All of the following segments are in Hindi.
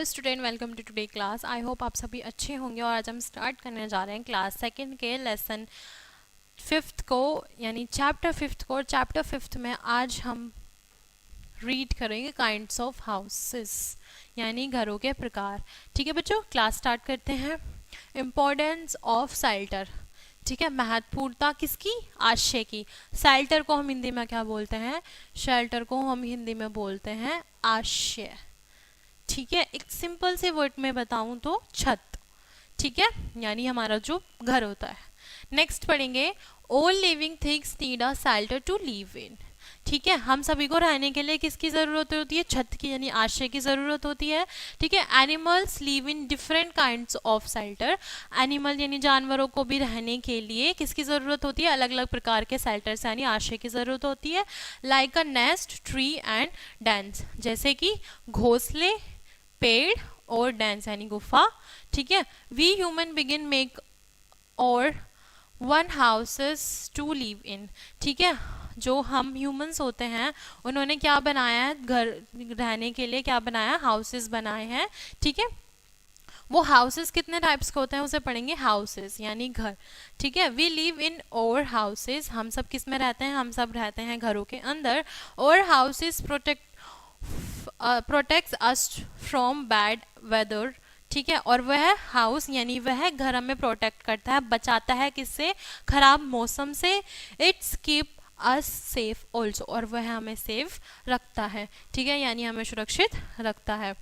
Hello student, welcome to today class. I hope आप सभी अच्छे होंगे। और आज हम स्टार्ट करने जा रहे हैं क्लास सेकंड के लेसन फिफ्थ को, यानी चैप्टर फिफ्थ को। और चैप्टर फिफ्थ में आज हम रीड करेंगे काइंड्स ऑफ हाउसेस, यानी घरों के प्रकार। ठीक है बच्चों, क्लास स्टार्ट करते हैं। Importance of shelter. ठीक है, महत्वपूर्णता किसकी? आश्रय की। शेल्टर को हम हिंदी में क्या बोलते हैं? शेल्टर को हम हिंदी में बोलते हैं आश्रय। ठीक है, एक सिंपल से वर्ड में बताऊं तो छत। ठीक है, यानी हमारा जो घर होता है। नेक्स्ट पढ़ेंगे, all living things need a shelter to live in. ठीक है, हम सभी को रहने के लिए किसकी जरूरत होती है? छत की, यानी आश्रय की जरूरत होती है। ठीक है, animals live in different kinds of shelter. Animal यानी जानवरों को भी रहने के लिए किसकी जरूरत होती है? अलग अलग प्रकार के शेल्टर्स यानी आश्रय की जरूरत होती है। Like a nest, tree and dense, जैसे कि घोंसले, पेड़ और डेंस यानी गुफा। ठीक है, we human begin make our own houses to live in. ठीक है, जो हम ह्यूमंस होते हैं उन्होंने क्या बनाया है? घर रहने के लिए क्या बनाया? हाउसेस बनाए हैं। ठीक है, वो हाउसेस कितने टाइप्स के होते हैं उसे पढ़ेंगे। हाउसेस यानी घर। ठीक है, वी लिव इन और हाउसेस, हम सब किस में रहते हैं? हम सब रहते हैं घरों के अंदर। और houses protects us from bad weather. ठीक है, और वह हाउस यानी वह घर हमें प्रोटेक्ट करता है, बचाता है किससे? खराब मौसम से। It's keep us safe also, और वह हमें सेफ रखता है। ठीक है, यानी हमें सुरक्षित रखता है।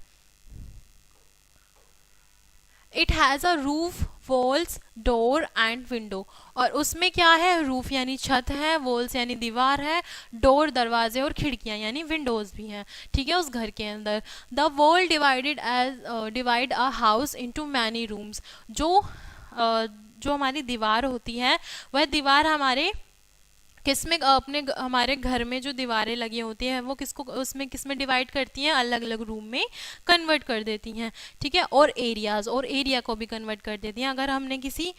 It has a roof, walls, door and window. और उसमें क्या है? रूफ यानी छत है, वॉल्स यानी दीवार है, डोर दरवाजे और खिड़कियां यानी विंडोज भी हैं। ठीक है, उस घर के अंदर। The wall divide a house into many rooms. जो हमारी दीवार होती है वह दीवार हमारे किसमें हमारे घर में जो दीवारें लगी होती हैं वो किसमें डिवाइड करती हैं? अलग अलग रूम में कन्वर्ट कर देती हैं। ठीक है, और एरिया को भी कन्वर्ट कर देती हैं। अगर हमने किसी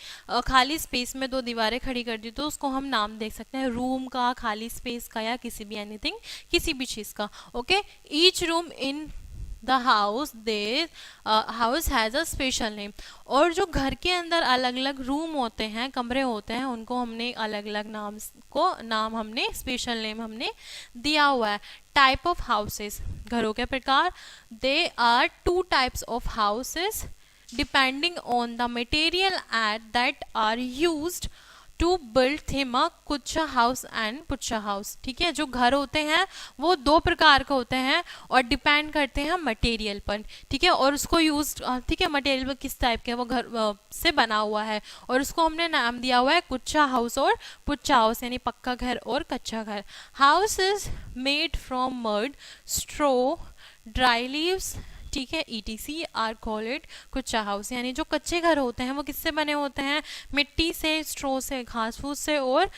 खाली स्पेस में दो दीवारें खड़ी कर दी तो उसको हम नाम देख सकते हैं रूम का, खाली स्पेस का, या किसी भी एनीथिंग, किसी भी चीज का। Okay, each room in the house has a special name. और जो घर के अंदर अलग अलग रूम होते हैं, कमरे होते हैं, उनको हमने अलग अलग नाम हमने स्पेशल नेम हमने दिया हुआ है। टाइप ऑफ हाउसेस, घरों के प्रकार। They are two types of houses depending on the material that are used to build them a kutcha house and pucca house. ठीक है, जो घर होते हैं वो दो प्रकार के होते हैं और डिपेंड करते हैं मटेरियल पर। ठीक है, और उसको यूज, ठीक है, मटेरियल किस टाइप के वो घर से बना हुआ है, और उसको हमने नाम दिया हुआ है कुचा हाउस और पुच्चा हाउस, यानी पक्का घर और कच्चा घर। House is made from mud, straw, dry leaves, ठीक है, ETC are call it kutcha house. यानी जो कच्चे घर होते हैं वो किससे बने होते हैं? मिट्टी से, स्ट्रो से, घास फूस से और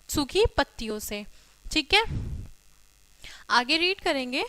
सूखी पत्तियों से। ठीक है, आगे रीड करेंगे।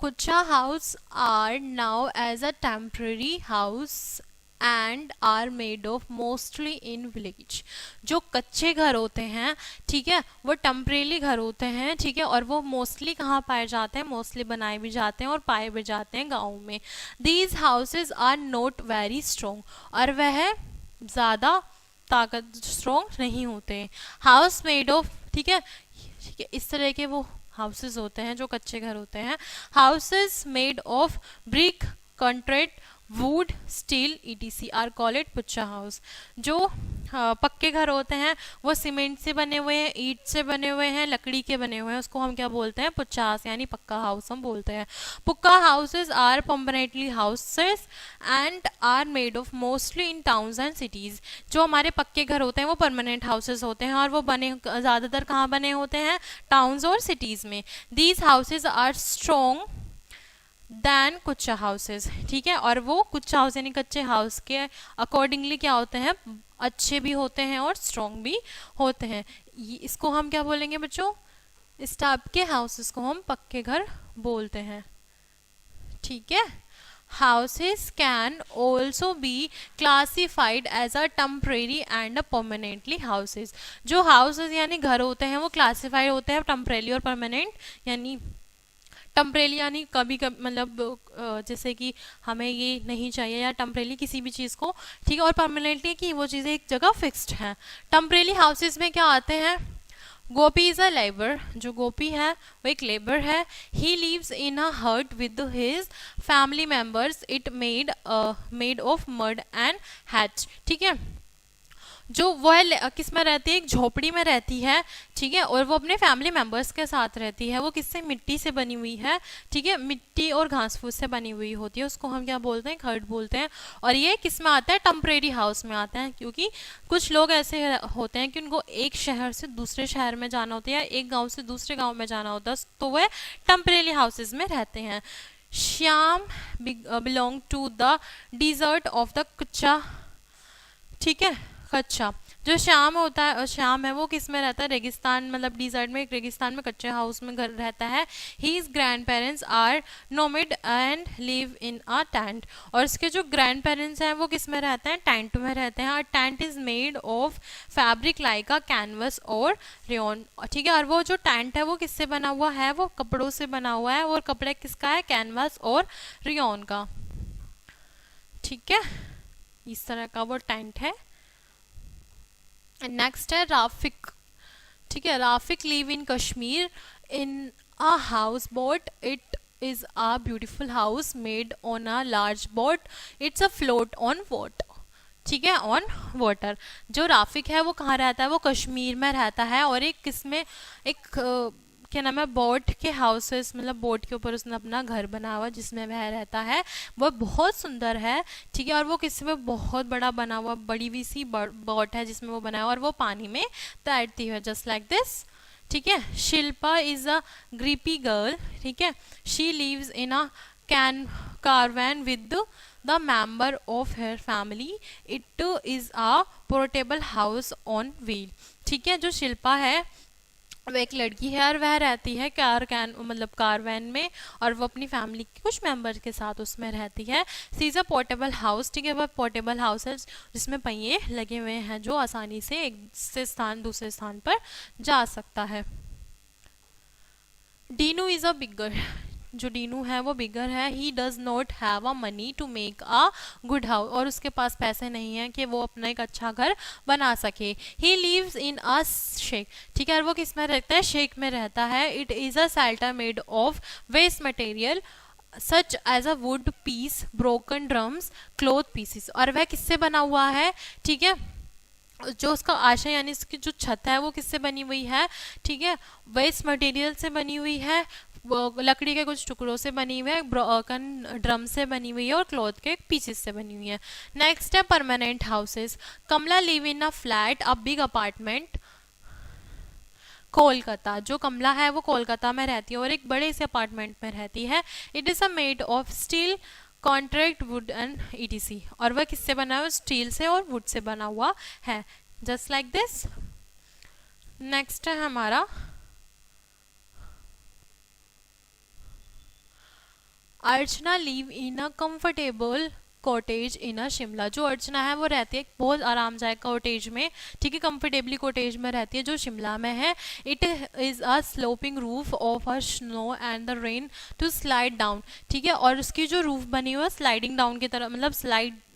Kutcha house are now as a temporary house and are made of mostly in village. जो कच्चे घर होते हैं, ठीक है, वो टेम्परेरी घर होते हैं। ठीक है, और वो मोस्टली कहाँ पाए जाते हैं? मोस्टली बनाए भी जाते हैं और पाए भी जाते हैं गाँव में। These houses are not very strong, और वह ज़्यादा स्ट्रोंग नहीं होते। हाउस मेड ऑफ, ठीक है, इस तरह के वो हाउसेस होते हैं जो कच्चे घर होते हैं। Houses made of brick, concrete, wood, steel, ETC are call it pucca house. जो पक्के घर होते हैं वो सीमेंट से बने हुए हैं, ईंट से बने हुए हैं, लकड़ी के बने हुए हैं, उसको हम क्या बोलते हैं? पुच्चा हाउस, यानी पक्का हाउस हम बोलते हैं। Pucca houses are permanently houses and are made of mostly in towns and cities. जो हमारे पक्के घर होते हैं वो परमानेंट हाउसेस होते हैं और वो बने ज़्यादातर कहाँ बने होते हैं? टाउन्स और सिटीज में। These houses are strong than kutcha houses. ठीक है, और वो कुच्चा हाउस यानी कच्चे हाउस के अकॉर्डिंगली क्या होते हैं? अच्छे भी होते हैं और स्ट्रॉन्ग भी होते हैं। इसको हम क्या बोलेंगे बच्चों? इस टाइप के हाउसेस को हम पक्के घर बोलते हैं। ठीक है, houses can also be classified as a temporary and a permanently houses. जो houses यानी घर होते हैं वो classified होते हैं temporary और permanent, यानी टेम्परेली यानी कभी कभी मतलब जैसे कि हमें ये नहीं चाहिए या टेम्परेली किसी भी चीज़ को, ठीक है, और परमानेंटली कि वो चीज़ें एक जगह फिक्स्ड हैं। टेम्परेली हाउसेज में क्या आते हैं? गोपी इज अ लेबर, जो गोपी है वो एक लेबर है। ही लिव्स इन अ हट with his family members, it made of mud and hatch, ठीक है। जो वो है किस में रहती है? एक झोपड़ी में रहती है, ठीक है, और वो अपने फैमिली मेंबर्स के साथ रहती है। वो किससे? मिट्टी से बनी हुई है, ठीक है, मिट्टी और घास फूस से बनी हुई होती है, उसको हम क्या बोलते हैं? हट बोलते हैं। और ये किस में आता है? टेम्परेरी हाउस में आता है, क्योंकि कुछ लोग ऐसे होते हैं कि उनको एक शहर से दूसरे शहर में जाना होता है या एक गाँव से दूसरे गाँव में जाना होता है, तो वह टेम्परेरी हाउसेज में रहते हैं। Shyam belong to the desert of the Kutch, ठीक है, कच्चा। जो श्याम होता है, श्याम है, वो किस में रहता है? रेगिस्तान, मतलब डिजर्ट में, एक रेगिस्तान में कच्चे हाउस में घर रहता है। His grandparents are nomad and live in a tent, और इसके जो ग्रैंड पेरेंट्स हैं वो किस में रहते हैं? टेंट में रहते हैं। Tent is made of fabric like a canvas और रेयन, ठीक है, और वो जो टेंट है वो किससे बना हुआ है? वो कपड़ों से बना हुआ है, और कपड़े किसका है? कैनवस और रेयन का, ठीक है, इस तरह का वो टेंट है। नेक्स्ट है राफिक, ठीक है, Rafiq live in Kashmir in a house boat, it is a beautiful house made on a large boat, it's a float on water, ठीक है, ऑन वाटर। जो राफिक है वो कहाँ रहता है? वो कश्मीर में रहता है, और एक किसमें? एक क्या नाम है? बोट के हाउसेस, मतलब बोट के ऊपर उसने अपना घर बना हुआ जिसमें वह रहता है। वो बहुत सुंदर है, ठीक है, और वो किसी में बहुत बड़ा बना हुआ, बड़ी हुई सी बोट है जिसमें वो बना हुआ, और वो पानी में तैरती है, जस्ट लाइक दिस, ठीक है। Shilpa is a grippy girl, ठीक है, she lives in a caravan with the member of her family, it is a portable house on wheel, ठीक है। जो शिल्पा है वो एक लड़की है और वह रहती है मतलब कारवैन में, और वो अपनी फैमिली के कुछ मेंबर के साथ उसमें रहती है। सी इज अ पोर्टेबल हाउस, ठीक है, वह पोर्टेबल हाउस है जिसमें पहिए लगे हुए हैं, जो आसानी से एक से स्थान दूसरे स्थान पर जा सकता है। डीनू इज अ बिगर, जो डीनू है वो बिगर है। He does not have a money to make a good house, और उसके पास पैसे नहीं है कि वो अपना एक अच्छा घर बना सके। He lives in a shake, ठीक है, और वो किस में रहता है? शेक में रहता है। It is a shelter made of waste material such as a wood piece, broken drums, cloth pieces, और वह किससे बना हुआ है? ठीक है, जो उसका आशा यानी इसकी जो छत है वो किससे बनी हुई है? ठीक है, वेस्ट मटेरियल से बनी हुई है, लकड़ी के कुछ टुकड़ों से बनी हुई है, ब्रोकन ड्रम से बनी हुई है, और क्लॉथ के पीसेस से बनी हुई है। नेक्स्ट है permanent houses. Kamla live in a flat, a big apartment, Kolkata. जो कमला है वो कोलकाता में रहती है और एक बड़े से अपार्टमेंट में रहती है। It is a made of steel, contract, would and etc, और वह किससे बना हुआ? स्टील से और वुड से बना हुआ है, जस्ट लाइक दिस। नेक्स्ट है हमारा Archana live in a comfortable cottage in a Shimla. जो अर्चना है वो रहती है बहुत आरामदायक कॉटेज में, ठीक है, कंफर्टेबली कॉटेज में रहती है जो शिमला में है। It is a sloping roof of a snow and the rain to slide down, ठीक है, और उसकी जो रूफ बनी हुई है स्लाइडिंग डाउन की तरह, मतलब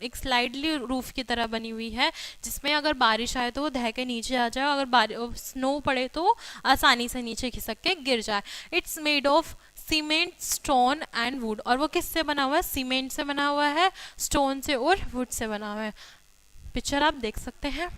एक स्लाइडली रूफ की तरह बनी हुई है, जिसमें अगर बारिश आए तो वो ढह के नीचे आ जाए, अगर स्नो पड़े तो आसानी से नीचे खिसक के गिर जाए। It's made of cement, stone and would, और वो किससे बना हुआ है? सीमेंट से बना हुआ है, स्टोन से और वुड से बना हुआ है। पिक्चर आप देख सकते हैं।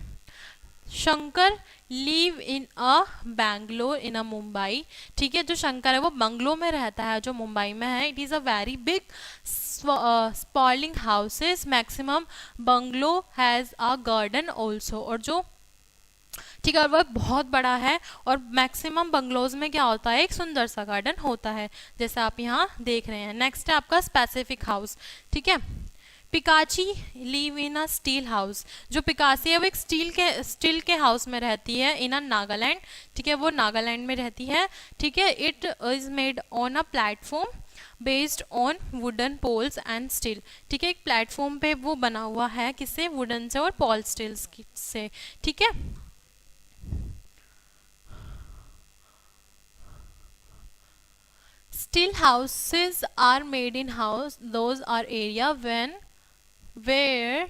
शंकर लिव इन अ बैंगलोर इन अ मुंबई, ठीक है, जो शंकर है वो बंगलो में रहता है जो मुंबई में है। It is a very big spoiling houses, maximum bungalow has a garden also, और जो ठीक है, और वह बहुत बड़ा है, और मैक्सिमम बंगलोज में क्या होता है? एक सुंदर सा गार्डन होता है, जैसे आप यहाँ देख रहे हैं। नेक्स्ट है आपका स्पेसिफिक हाउस, ठीक है। पिकाची live in a steel house. जो पिकासी है वो एक स्टील के हाउस में रहती है इन अ नागालैंड, ठीक है, वो नागालैंड में रहती है, ठीक है। It is made on a platform, based on wooden poles and steel. ठीक है, एक प्लेटफॉर्म पे वो बना हुआ है किससे, वुडन से और पॉल स्टील्स से। ठीक है, still houses are made in house, those are area when where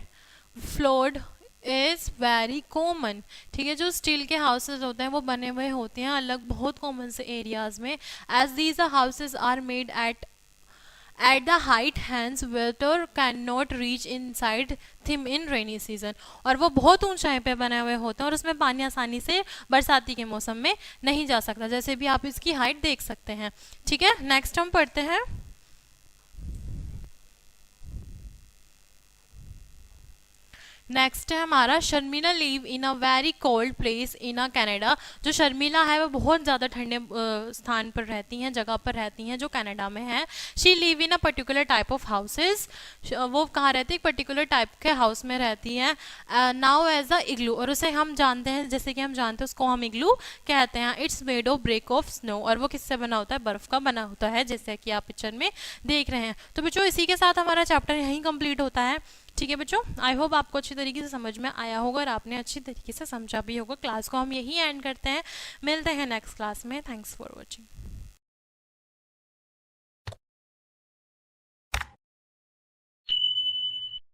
flood is very common. ठीक है, जो स्टील के हाउसेज होते हैं वो बने हुए होते हैं अलग बहुत कॉमन से एरियाज में, as these houses are made at the height hence water cannot reach inside them in rainy season। और वो बहुत ऊंचाई पे बने हुए होते हैं और उसमें पानी आसानी से बरसाती के मौसम में नहीं जा सकता, जैसे भी आप इसकी हाइट देख सकते हैं। ठीक है, नेक्स्ट हम पढ़ते हैं। नेक्स्ट है हमारा Sharmila live in a very cold place in a Canada. जो शर्मिला है वो बहुत ज़्यादा ठंडे स्थान पर रहती हैं, जगह पर रहती हैं जो कनाडा में है। She live in a particular type of houses. वो कहाँ रहती है, एक पर्टिकुलर टाइप के हाउस में रहती हैं। नाउ एज अ इग्लू, और उसे हम जानते हैं, जैसे कि हम जानते हैं उसको हम इग्लू कहते हैं। It's made of brick of snow, और वो किससे बना होता है, बर्फ का बना होता है, जैसे कि आप पिक्चर में देख रहे हैं। तो बच्चों इसी के साथ हमारा चैप्टर यहीं कंप्लीट होता है। ठीक है बच्चों, आई होप आपको अच्छी तरीके से समझ में आया होगा और आपने अच्छी तरीके से समझा भी होगा। क्लास को हम यही एंड करते हैं, मिलते हैं नेक्स्ट क्लास में। Thanks for watching.